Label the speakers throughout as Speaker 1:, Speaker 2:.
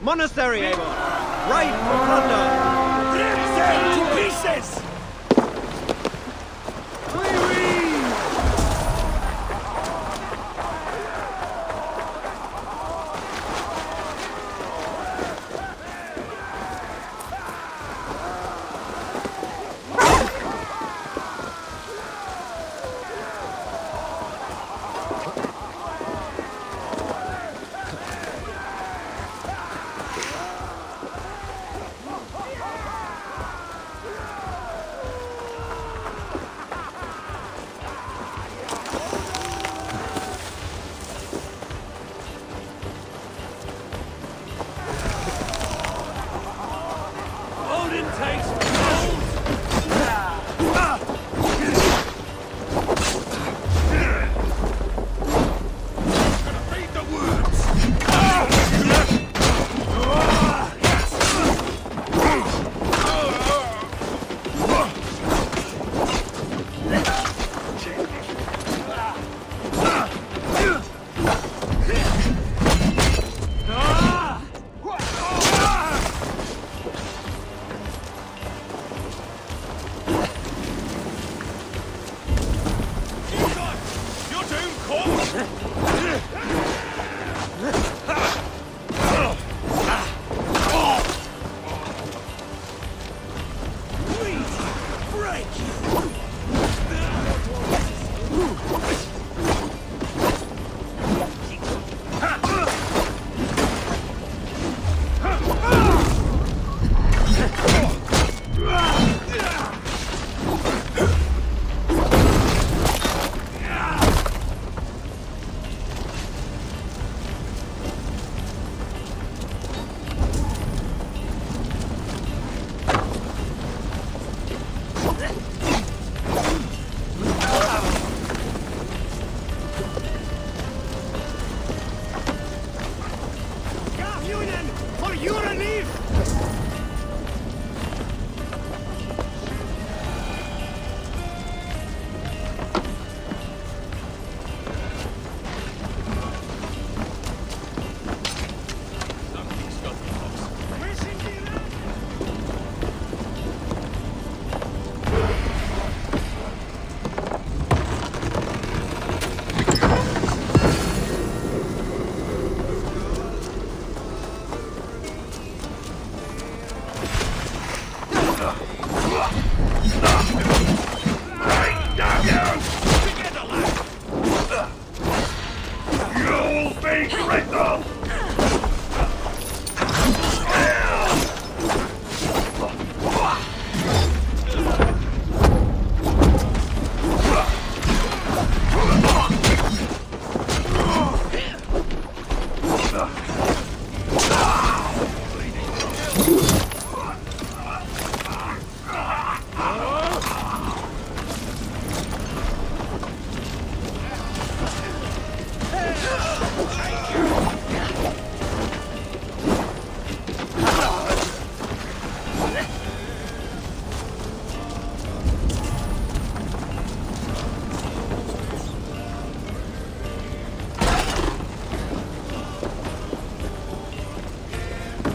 Speaker 1: Monastery, Avon! Right for plunder!
Speaker 2: Rip them to pieces!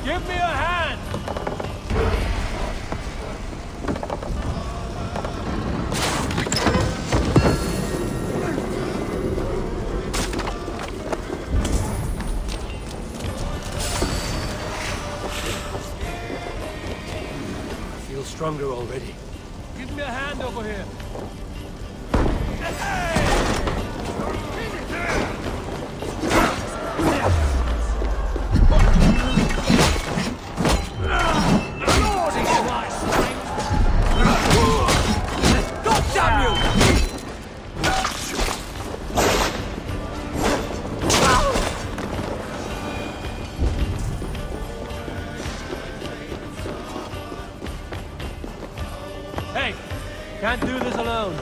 Speaker 3: Give me a hand!
Speaker 2: I feel stronger already.
Speaker 3: Give me a hand over here. Hey, can't do this alone.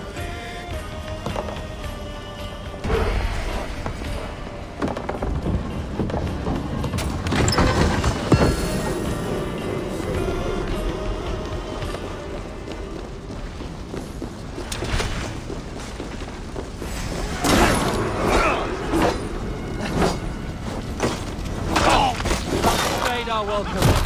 Speaker 3: Straight not welcome.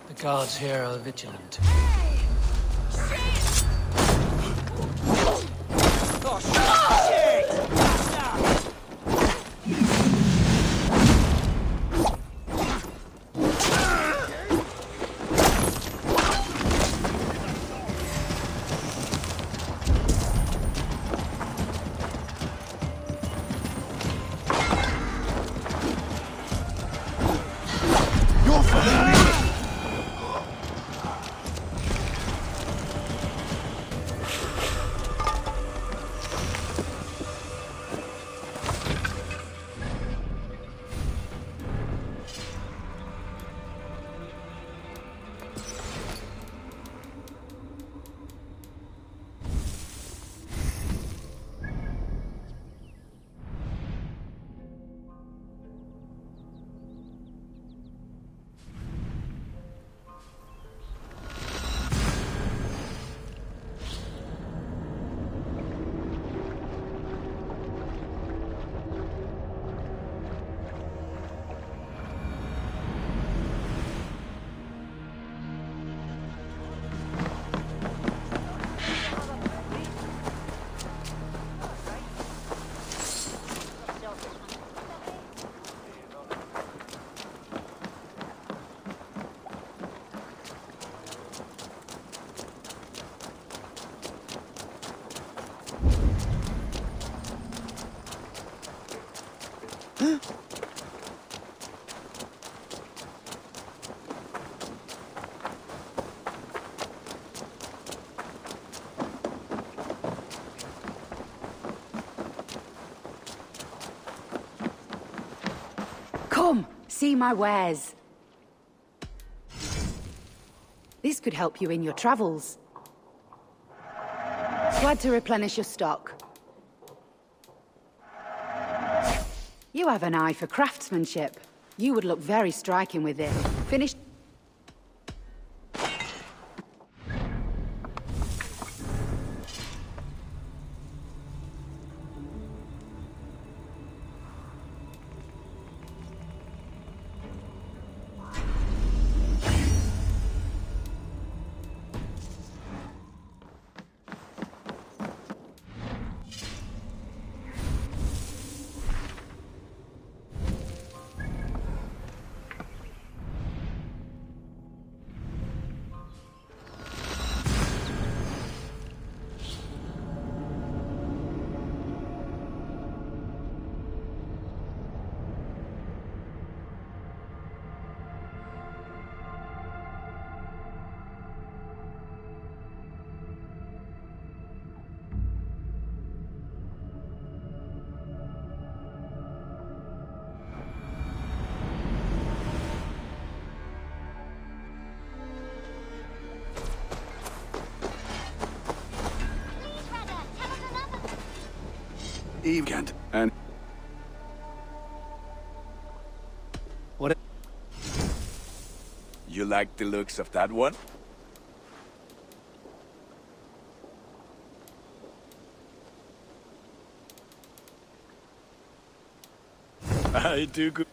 Speaker 3: The guards here are vigilant.
Speaker 4: Come, see my wares. This could help you in your travels. Glad to replenish your stock. You have an eye for craftsmanship. You would look very striking with it. Finished.
Speaker 5: Eve and like the looks of that one? I do good.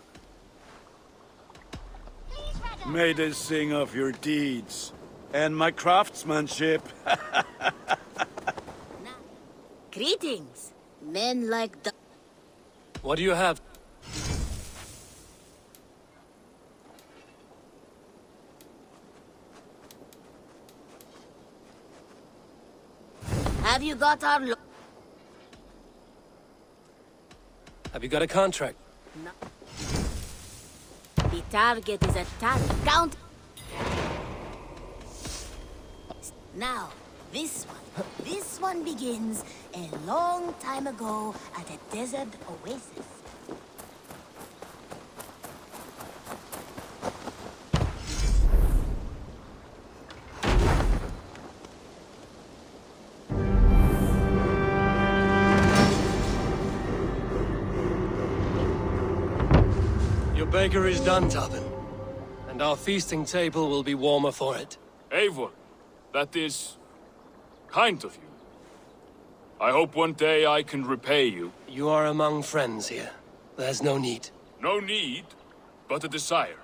Speaker 5: May they sing of your deeds and my craftsmanship.
Speaker 6: Greetings, men like the...
Speaker 2: What do you have?
Speaker 6: Have you got our
Speaker 2: Have you got a contract?
Speaker 6: No. The target is attacked. Count. Now, this one begins a long time ago at a desert oasis.
Speaker 2: Your baker is done, Tobin. And our feasting table will be warmer for it.
Speaker 7: Eivor, that is kind of you. I hope one day I can repay you.
Speaker 2: You are among friends here. There's no need.
Speaker 7: No need, but a desire.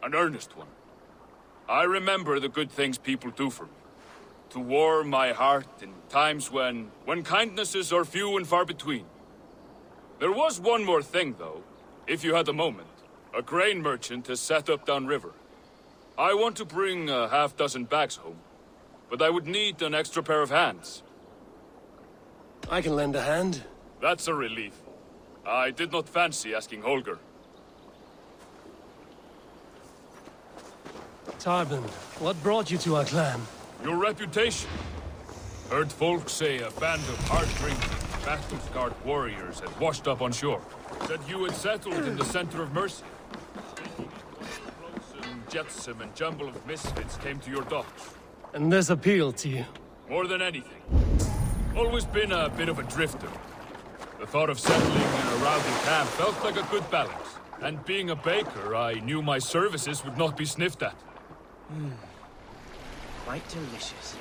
Speaker 7: An earnest one. I remember the good things people do for me. To warm my heart in times when kindnesses are few and far between. There was one more thing, though, if you had a moment. A grain merchant has set up downriver. I want to bring a half-dozen bags home, but I would need an extra pair of hands.
Speaker 2: I can lend a hand.
Speaker 7: That's a relief. I did not fancy asking Holger.
Speaker 2: Tarbin, what brought you to our clan?
Speaker 7: Your reputation. Heard folks say a band of hard-drinking, battle-scarred warriors had washed up on shore. Said you had settled in the center of Mercia. Jetsam and jumble of misfits came to your docks.
Speaker 2: And this appealed to you?
Speaker 7: More than anything. Always been a bit of a drifter. The thought of settling in a rowdy camp felt like a good balance. And being a baker, I knew my services would not be sniffed at.
Speaker 1: Quite delicious.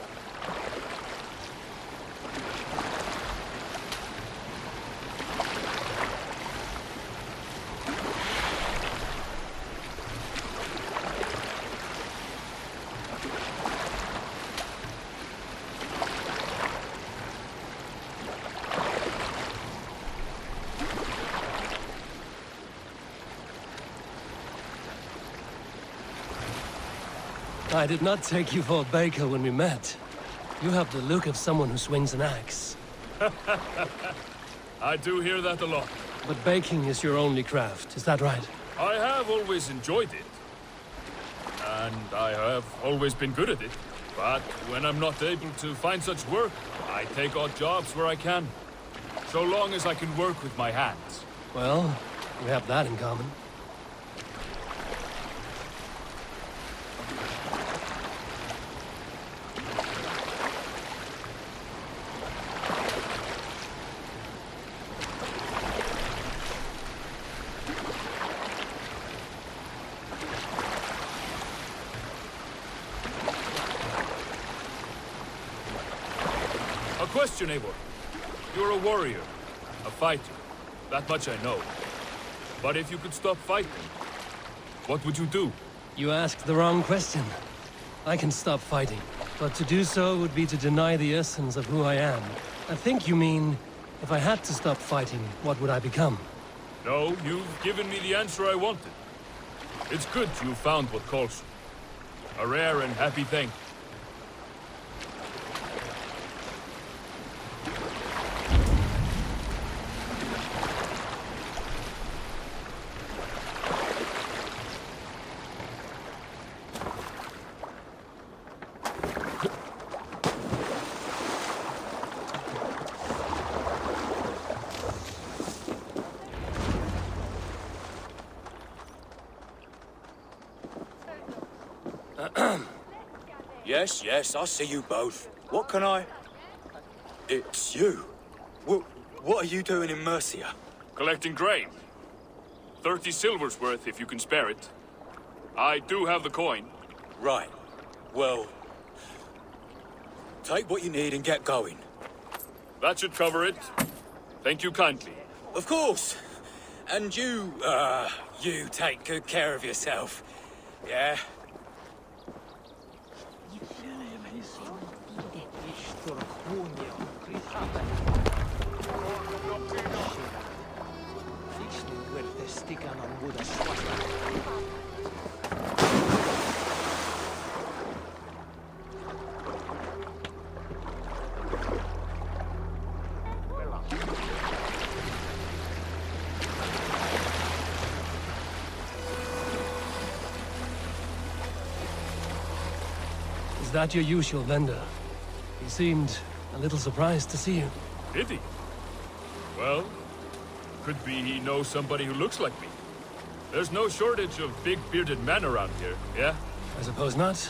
Speaker 2: I did not take you for a baker when we met. You have the look of someone who swings an axe.
Speaker 7: I do hear that a lot.
Speaker 2: But baking is your only craft, is that right?
Speaker 7: I have always enjoyed it. And I have always been good at it. But when I'm not able to find such work, I take odd jobs where I can. So long as I can work with my hands.
Speaker 2: Well, we have that in common.
Speaker 7: A question, Eivor. You're a warrior, a fighter. That much I know. But if you could stop fighting, what would you do?
Speaker 2: You asked the wrong question. I can stop fighting, but to do so would be to deny the essence of who I am. I think you mean, if I had to stop fighting, what would I become?
Speaker 7: No, you've given me the answer I wanted. It's good you found what calls you. A rare and happy thing.
Speaker 5: Yes, I see you both. What can I... It's you. What are you doing in Mercia?
Speaker 7: Collecting grain. 30 silver's worth if you can spare it. I do have the coin.
Speaker 5: Right. Well, take what you need and get going.
Speaker 7: That should cover it. Thank you kindly.
Speaker 5: Of course. And you take good care of yourself. Yeah?
Speaker 2: Is that your usual vendor? He seemed a little surprised to see you.
Speaker 7: Did he? Well, could be he knows somebody who looks like me. There's no shortage of big bearded men around here, yeah?
Speaker 2: I suppose not.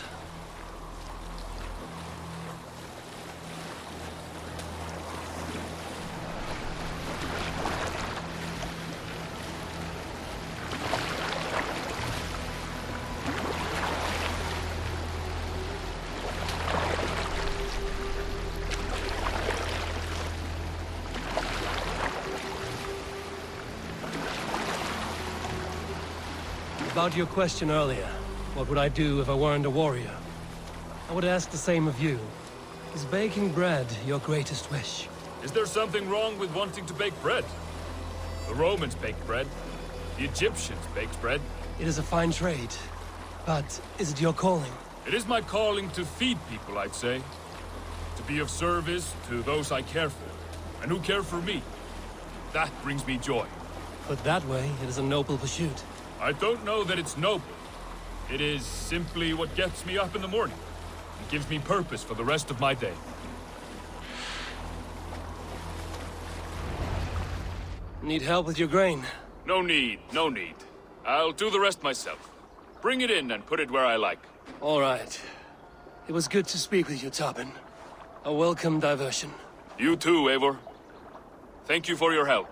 Speaker 2: About your question earlier, what would I do if I weren't a warrior? I would ask the same of you. Is baking bread your greatest wish?
Speaker 7: Is there something wrong with wanting to bake bread? The Romans baked bread. The Egyptians baked bread.
Speaker 2: It is a fine trade, but is it your calling?
Speaker 7: It is my calling to feed people, I'd say. To be of service to those I care for, and who care for me. That brings me joy.
Speaker 2: Put that way, it is a noble pursuit.
Speaker 7: I don't know that it's noble. It is simply what gets me up in the morning. It gives me purpose for the rest of my day.
Speaker 2: Need help with your grain?
Speaker 7: No need, no need. I'll do the rest myself. Bring it in and put it where I like.
Speaker 2: All right. It was good to speak with you, Tobin. A welcome diversion.
Speaker 7: You too, Eivor. Thank you for your help.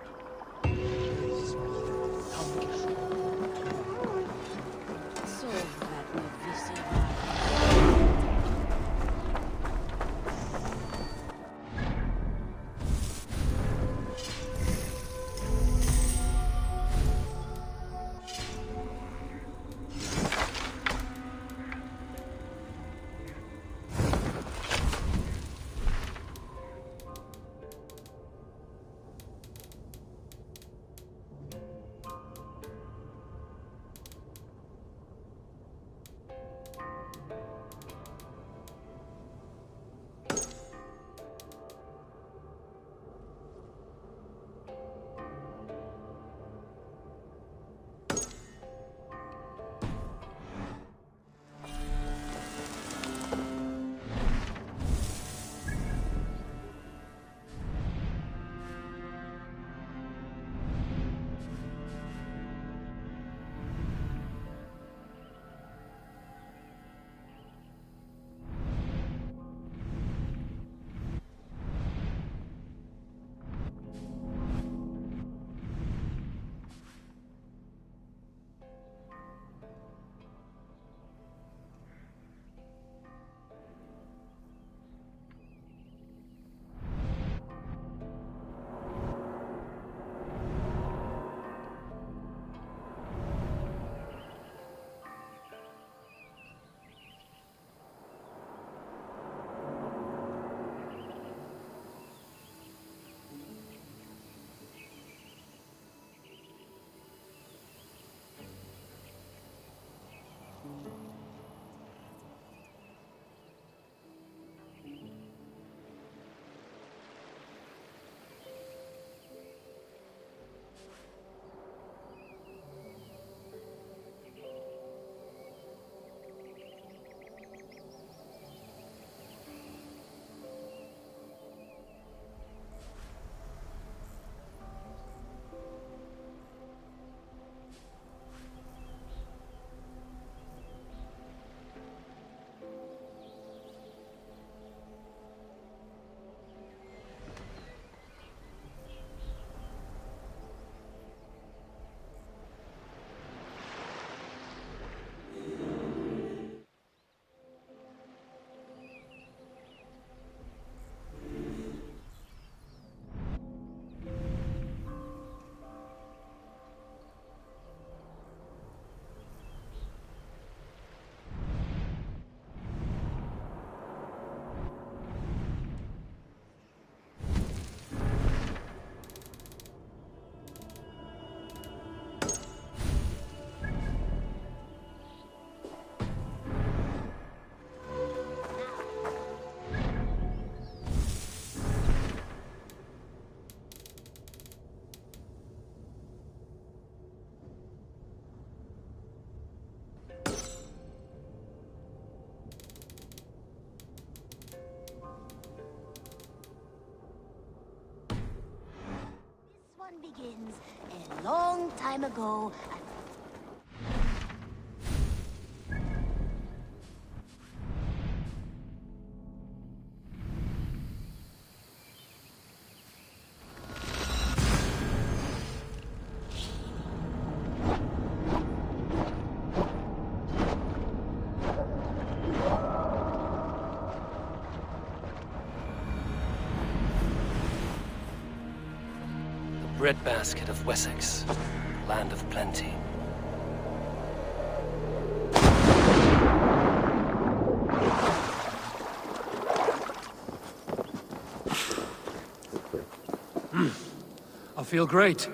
Speaker 6: long time ago at
Speaker 3: Breadbasket of Wessex, land of plenty.
Speaker 2: I feel great.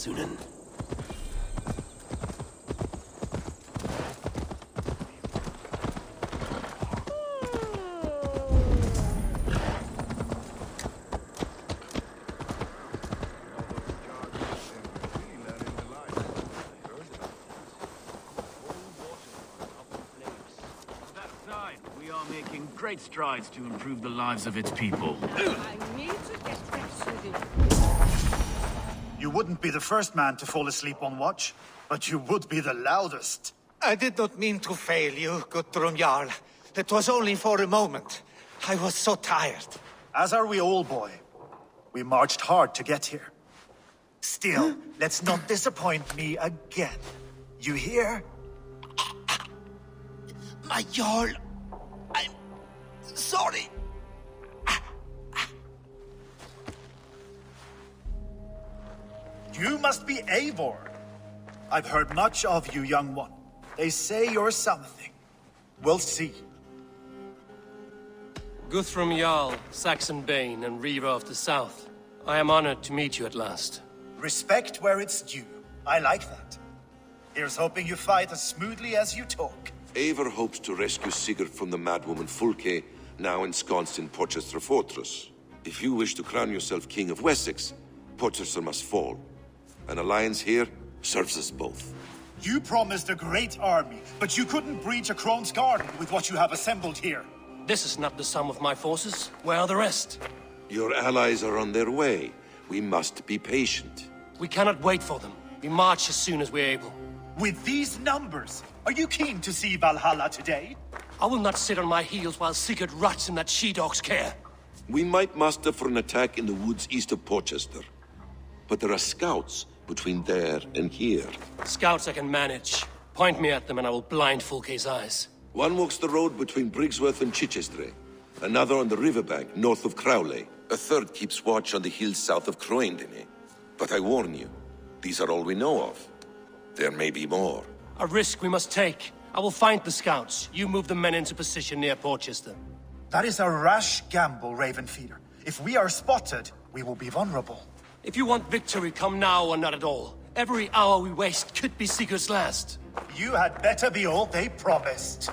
Speaker 3: Sunan.
Speaker 8: We are making great strides to improve the lives of its people.
Speaker 9: I need to get executed.
Speaker 10: You wouldn't be the first man to fall asleep on watch, but you would be the loudest.
Speaker 11: I did not mean to fail you, Guthrum Jarl. It was only for a moment. I was so tired.
Speaker 10: As are we all, boy. We marched hard to get here. Still, let's not disappoint me again. You hear?
Speaker 11: My Jarl, I'm sorry.
Speaker 10: You must be Eivor. I've heard much of you, young one. They say you're something. We'll see.
Speaker 2: Guthrum Jarl, Saxon Bane, and Reaver of the South. I am honored to meet you at last.
Speaker 10: Respect where it's due. I like that. Here's hoping you fight as smoothly as you talk.
Speaker 12: Eivor hopes to rescue Sigurd from the madwoman Fulke, now ensconced in Porchester Fortress. If you wish to crown yourself King of Wessex, Porchester must fall. An alliance here serves us both.
Speaker 10: You promised a great army, but you couldn't breach a Crone's Garden with what you have assembled here.
Speaker 2: This is not the sum of my forces. Where are the rest?
Speaker 12: Your allies are on their way. We must be patient.
Speaker 2: We cannot wait for them. We march as soon as we're able.
Speaker 10: With these numbers, are you keen to see Valhalla today?
Speaker 2: I will not sit on my heels while Sigurd rots in that she-dog's care.
Speaker 12: We might muster for an attack in the woods east of Porchester. But there are scouts between there and here.
Speaker 2: Scouts I can manage. Point me at them and I will blind Fulke's eyes.
Speaker 12: One walks the road between Briggsworth and Chichester. Another on the riverbank north of Crowley. A third keeps watch on the hills south of Croendene. But I warn you, these are all we know of. There may be more.
Speaker 2: A risk we must take. I will find the scouts. You move the men into position near Porchester.
Speaker 10: That is a rash gamble, Ravenfeeder. If we are spotted, we will be vulnerable.
Speaker 2: If you want victory, come now or not at all. Every hour we waste could be Sigurd's last.
Speaker 10: You had better be all they promised.